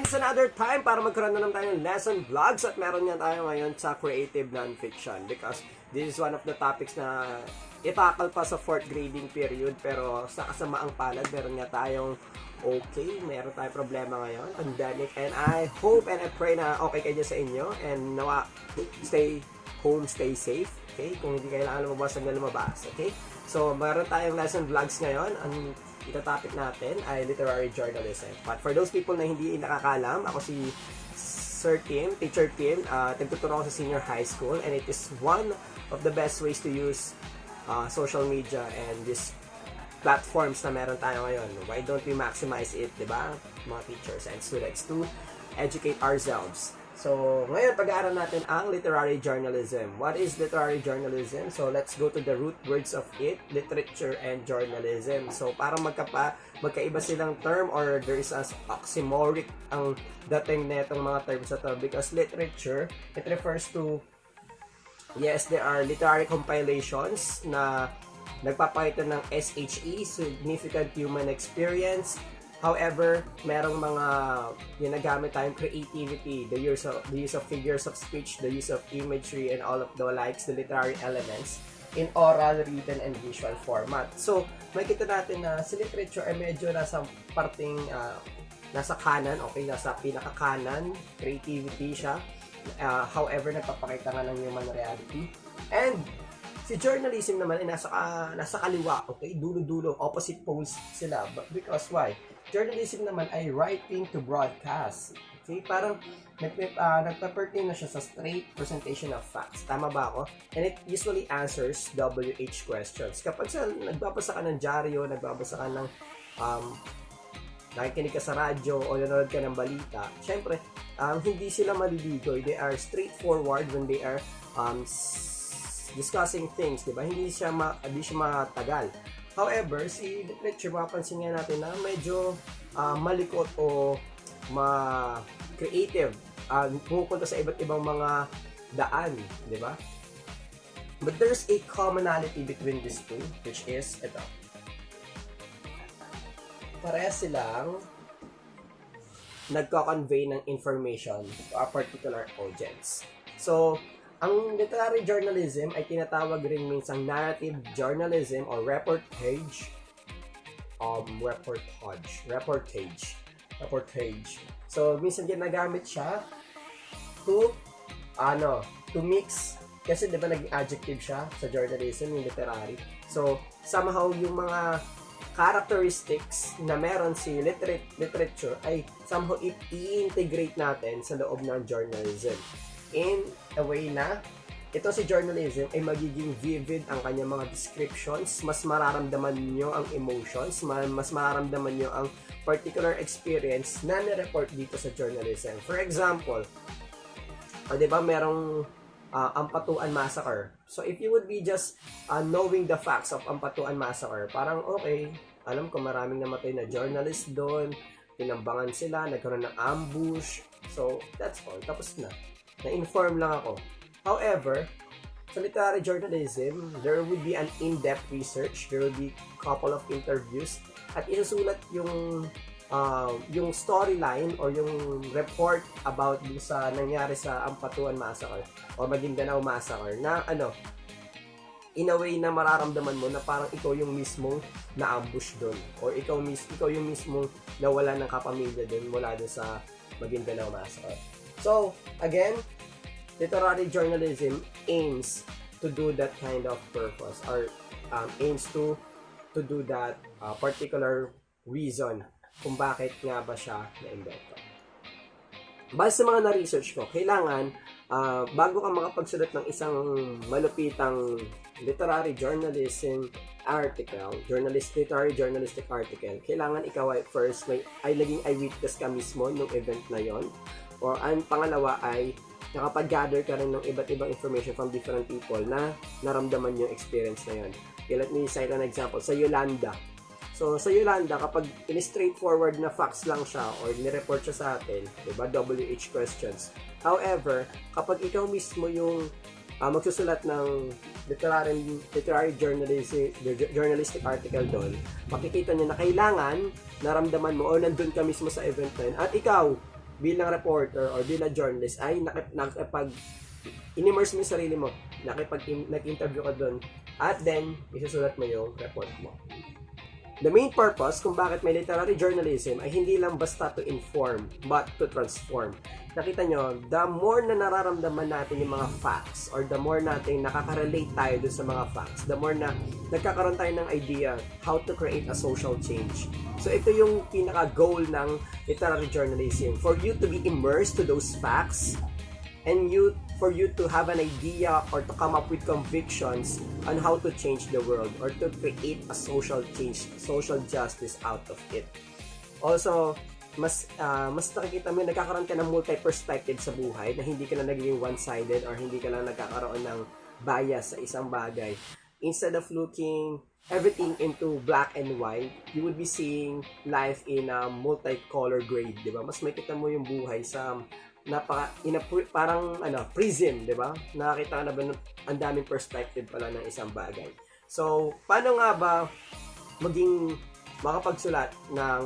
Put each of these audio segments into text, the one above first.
is another time para magkaroon na naman tayo ng lesson vlogs at meron nga tayo ngayon sa creative non-fiction because this is one of the topics na itakal pa sa 4th grading period pero sa kasamaang palad meron nga tayong meron tayong problema ngayon, pandemic, and I hope and I pray na okay kayo sa inyo and nawa stay home, stay safe, okay? Kung hindi kailangan lumabas, hanggang lumabas, okay? So, meron tayong lesson vlogs ngayon. Ang ita-topic natin ay literary journalism. But for those people na hindi nakakalam, ako si Sir Tim, Teacher Tim, nagtuturo ako sa senior high school and it is one of the best ways to use social media and these platforms na meron tayo ngayon. Why don't we maximize it, di ba? Mga teachers and students to educate ourselves. So, ngayon pag-aaral natin ang literary journalism. What is literary journalism? So, let's go to the root words of it, literature and journalism. So, parang magkaiba silang term or there is an oxymoric ang dating na itong mga terms na to because literature, it refers to, yes, there are literary compilations na nagpapakita ng SHE, significant human experience. However, merong mga ginagamit tayong creativity, the use of figures of speech, the use of imagery, and all of the likes, the literary elements in oral, written, and visual format. So, makikita natin na si literature ay medyo nasa parting, nasa kanan, okay, nasa pinaka-kanan, creativity siya. However, nagpapakita nga ng human reality. And si journalism naman ay nasa kaliwa, okay? Dulo-dulo, opposite poles sila. But because why? Journalism naman ay writing to broadcast. Okay? Parang nagpa-pertain na siya sa straight presentation of facts. Tama ba ako? And it usually answers WH questions. Kapag nagbabasa ka ng dyaryo, nagbabasa ka ng nakikinig ka sa radyo o nanonood ka ng balita, syempre, hindi sila maliligoy. They are straightforward when they are discussing things, di ba? Hindi siya matagal. However, si literature, mapapansin nga natin na medyo malikot o creative. Pumupunta sa iba't ibang mga daan, di ba? But there's a commonality between these two, which is ito. Parehas silang nagko-convey ng information to a particular audience. So, ang literary journalism ay tinatawag rin minsang narrative journalism or reportage. So, minsan ginagamit siya to mix, kasi di ba naging adjective siya sa journalism, yung literary. So, somehow yung mga characteristics na meron si literature ay somehow i-integrate natin sa loob ng journalism. In a way na ito si journalism ay magiging vivid ang kanyang mga descriptions, mas mararamdaman nyo ang emotions, mas mararamdaman nyo ang particular experience na nireport dito sa journalism. For example, di ba merong Ampatuan Massacre. So if you would be just knowing the facts of Ampatuan Massacre, parang okay, alam ko maraming namatay na journalist doon, tinambangan sila, nagkaroon ng ambush, so that's all, tapos na. Na-inform lang ako. However, sa literary journalism, there will be an in-depth research, there will be couple of interviews, at isusulat yung storyline or yung report about sa nangyari sa Ampatuan Massacre o Maguindanao Massacre na in a way na mararamdaman mo na parang ikaw yung mismong na-ambush doon or ikaw yung mismong nawala ng kapamilya doon mula doon sa Maguindanao Massacre. So, again, literary journalism aims to do that kind of purpose or aims to do that particular reason kung bakit nga ba siya na-invento. Base sa mga na-research ko, kailangan bago ka makapagsulat ng isang malupitang literary journalistic article, kailangan ikaw ay first ay naging eyewitness ka mismo ng event na yon. Or ang pangalawa ay nakapag-gather ka rin ng iba't ibang information from different people na naramdaman yung experience na yun. Okay, let me cite an example. Sa Yolanda. So, sa Yolanda, kapag in-straightforward na facts lang siya or nireport siya sa atin, diba, WH questions. However, kapag ikaw mismo yung magsusulat ng literary journalistic article doon, makikita niyo na kailangan naramdaman mo o nandun ka mismo sa event na yun. At ikaw, bilang reporter or bilang journalist ay in-immerse mo yung sarili mo, nag-interview ka doon, at then isusulat mo yung report mo. The main purpose kung bakit may literary journalism ay hindi lang basta to inform, but to transform. Nakita nyo, the more na nararamdaman natin yung mga facts, or the more natin nakaka-relate tayo dun sa mga facts, the more na nagkakaroon tayo ng idea how to create a social change. So ito yung pinaka-goal ng literary journalism, for you to be immersed to those facts, and for you to have an idea or to come up with convictions on how to change the world or to create a social change, social justice out of it. Also, mas nakikita mo, nagkakaroon ka ng multi-perspective sa buhay, na hindi ka na naging one-sided or hindi ka lang nagkakaroon ng bias sa isang bagay. Instead of looking everything into black and white, you would be seeing life in a multicolor grade, di ba? Mas makita mo yung buhay sa parang prism, di ba? Nakakita ka na ba ang daming perspective pala ng isang bagay. So, paano nga ba makapagsulat ng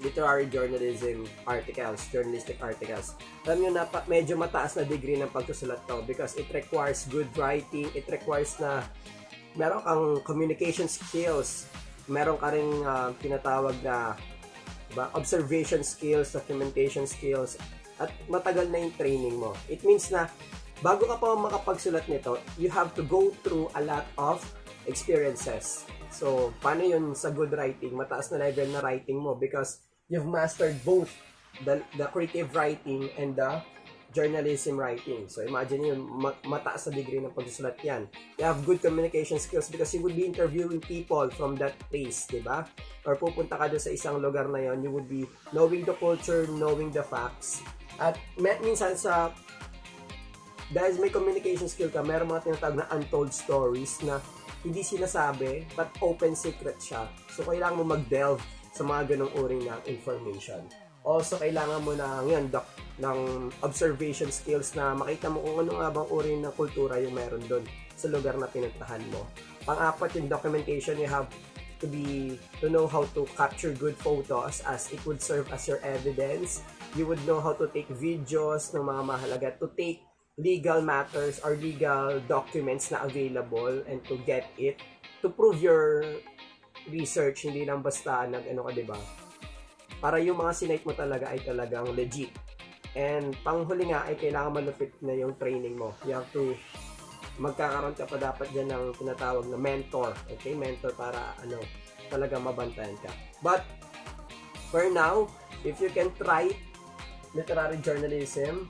literary journalism articles, journalistic articles? Alam nyo na medyo mataas na degree ng pagsusulat to, because it requires good writing, it requires na meron kang communication skills, meron ka rin tinatawag na observation skills, documentation skills, at matagal na yung training mo. It means na bago ka pa makapagsulat nito, you have to go through a lot of experiences. So, paano yun sa good writing? Mataas na level na writing mo because you've mastered both the creative writing and the journalism writing. So, imagine yun, mataas na degree ng pagsusulat yan. You have good communication skills because you would be interviewing people from that place, di ba? Or pupunta ka doon sa isang lugar na yon, you would be knowing the culture, knowing the facts. At minsan dahil may communication skill ka, meron mga tinatawag na untold stories na hindi sinasabi, but open secret siya. So, kailangan mo mag-delve sa mga ganong uri ng information. Also, kailangan mo na ng observation skills na makita mo kung ano nga bang uri ng kultura yung meron doon sa lugar na pinuntahan mo. Pang-apat, yung documentation, you have to know how to capture good photos as it would serve as your evidence. You would know how to take videos ng mga mahalaga, to take legal matters or legal documents na available and to get it, to prove your research, hindi lang basta diba? Para yung mga sinite mo talaga ay talagang legit. And panghuli nga ay kailangan malupit na yung training mo. You have to magkakaroon ka pa dapat dyan ng tinatawag na mentor. Okay? Mentor para talaga mabantayan ka. But for now, if you can try literary journalism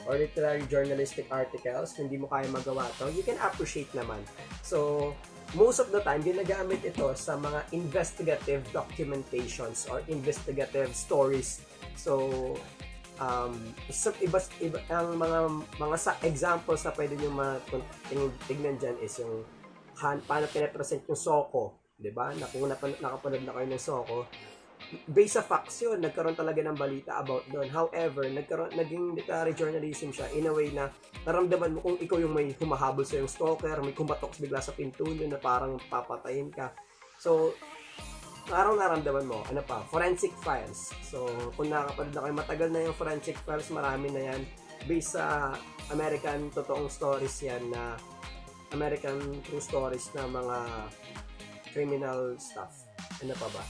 or literary journalistic articles, kung hindi mo kaya magawa to, you can appreciate naman. So, most of the time, ginagamit ito sa mga investigative documentations or investigative stories. So, iba ang mga examples na pwede nyo tingnan dyan is yung paano pinapresent yung Soko, diba? Nakapanood na kayo ng Soko. Based sa facts yun, nagkaroon talaga ng balita about doon. However, naging literary journalism siya in a way na naramdaman mo kung ikaw yung may humahabol sa yung stalker, may kumatok bigla sa pinto nyo na parang papatayin ka. So, parang naramdaman mo, forensic files. So, kung nakapanood na kayo, matagal na yung forensic files, marami na yan. Based sa American totoong stories yan, na American true stories na mga criminal stuff. Ano pa ba?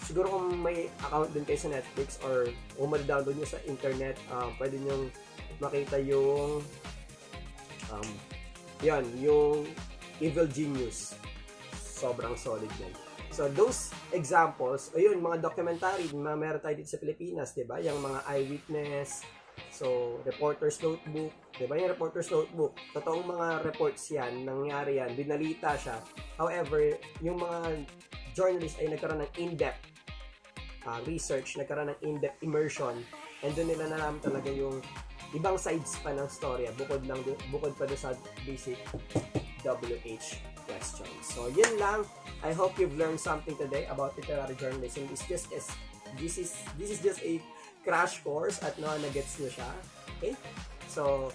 Siguro kung may account din kayo sa Netflix or kung ma-download nyo sa internet, pwede nyo makita yung yung Evil Genius. Sobrang solid yan. So, those examples, mga documentary na meron tayo dito sa Pilipinas, diba? Yung mga eyewitness, so, reporter's notebook, diba? Yung reporter's notebook, totoong mga reports yan, nangyari yan, binalita siya. However, yung mga journalist ay nagkaroon ng in-depth research, nagkaroon ng in-depth immersion, and doon nila nalaman talaga yung ibang sides pa ng storya, bukod pa doon sa basic WH questions. So, yun lang. I hope you've learned something today about literary journalism. This is just a crash course at na-gets nyo siya. Okay? So,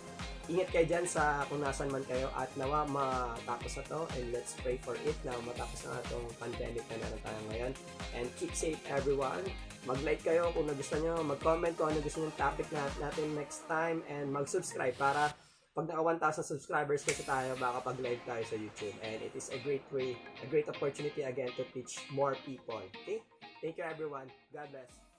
ingat kayo dyan sa kung nasan man kayo at nawa matapos na to, and let's pray for it na matapos na itong pandemic na meron tayo ngayon. And keep safe everyone. mag-like kayo kung nagustuhan nyo, mag-comment kung ano gusto nyo topic natin next time, and mag-subscribe para pag naka 1,000 subscribers kasi tayo, baka pag-live tayo sa YouTube. And it is a great way, a great opportunity again to teach more people. Okay? Thank you everyone. God bless.